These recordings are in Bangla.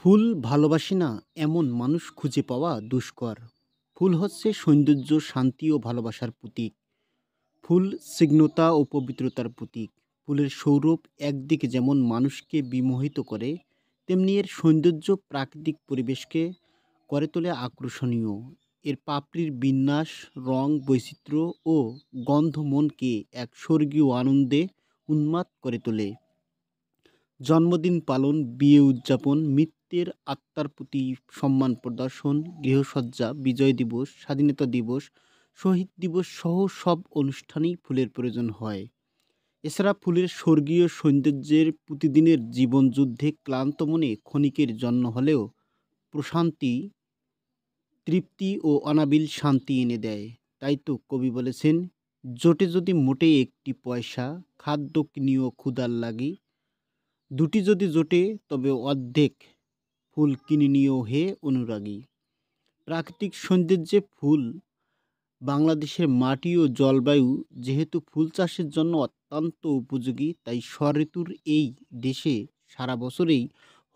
ফুল ভালোবাসে না এমন মানুষ খুঁজে পাওয়া দুষ্কর। ফুল হচ্ছে সৌন্দর্য, শান্তি ও ভালোবাসার প্রতীক। ফুল স্নিগ্ধতা ও পবিত্রতার প্রতীক। ফুলের সৌরভ একদিকে যেমন মানুষকে বিমোহিত করে, তেমনি এর সৌন্দর্য প্রাকৃতিক পরিবেশকে করে তোলে আকর্ষণীয়। এর পাপড়ির বিন্যাস, রং, বৈচিত্র্য ও গন্ধ মনকে এক স্বর্গীয় আনন্দে উন্মাদ করে তোলে। জন্মদিন পালন, বিয়ে উদযাপন, মৃত্যুর আত্মার প্রতি সম্মান প্রদর্শন, গৃহসজ্জা, বিজয় দিবস, স্বাধীনতা দিবস, শহীদ দিবস সহ সব অনুষ্ঠানেই ফুলের প্রয়োজন হয়। এছাড়া ফুলের স্বর্গীয় সৌন্দর্যের প্রতিদিনের জীবনযুদ্ধে ক্লান্ত মনে ক্ষণিকের জন্য হলেও প্রশান্তি, তৃপ্তি ও অনাবিল শান্তি এনে দেয়। তাই তো কবি বলেছেন, জোটে যদি মোটে একটি পয়সা, খাদ্য কিনিও ক্ষুধার লাগি, দুটি যদি জোটে তবে অর্ধেক ফুল কিনে নিও হে অনুরাগী। প্রাকৃতিক সৌন্দর্যে ফুল বাংলাদেশের মাটি ও জলবায়ু যেহেতু ফুল চাষের জন্য অত্যন্ত উপযোগী, তাই ষড়ঋতুর এই দেশে সারা বছরেই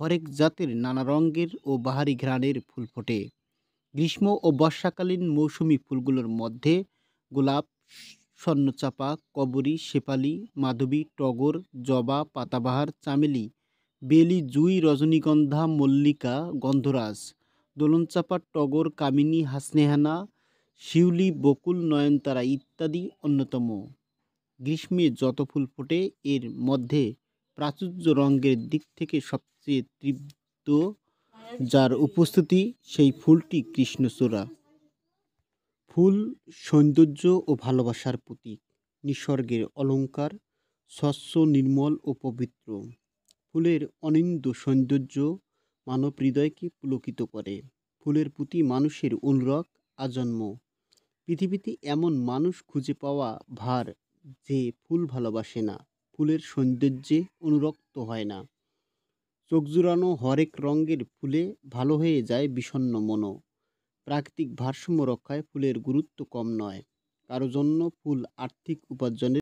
হরেক জাতের নানা রঙের ও বাহারি ঘ্রাণের ফুল ফোটে। গ্রীষ্ম ও বর্ষাকালীন মৌসুমি ফুলগুলোর মধ্যে গোলাপ, স্বর্ণচাপা, কবরী, শেফালি, মাধবী, টগর, জবা, পাতাবাহার, চামেলি, বেলি, জুঁই, রজনীগন্ধা, মল্লিকা, গন্ধরাজ, দোলনচাঁপা, টগর, কামিনী, হাসনেহানা, শিউলি, বকুল, নয়নতারা ইত্যাদি অন্যতম। গ্রীষ্মে যত ফুল ফোটে এর মধ্যে প্রাচুর্য রঙের দিক থেকে সবচেয়ে তীব্র, যার উপস্থিতি সেই ফুলটি কৃষ্ণচূড়া। ফুল সৌন্দর্য ও ভালোবাসার প্রতীক, নিসর্গের অলংকার, স্বচ্ছ, নির্মল ও পবিত্র। ফুলের অনিন্দ্য সৌন্দর্য মানব হৃদয়কে পুলকিত করে। ফুলের প্রতি মানুষের অনুরাগ আজন্ম। পৃথিবীতে এমন মানুষ খুঁজে পাওয়া ভার যে ফুল ভালোবাসে না, ফুলের সৌন্দর্যে অনুরক্ত হয় না। চোখ জুড়ানো হরেক রঙের ফুলে ভালো হয়ে যায় বিষণ্ণ মনও। প্রাকৃতিক ভারসাম্য রক্ষায় ফুলের গুরুত্ব কম নয়। কারো জন্য ফুল আর্থিক উপার্জনের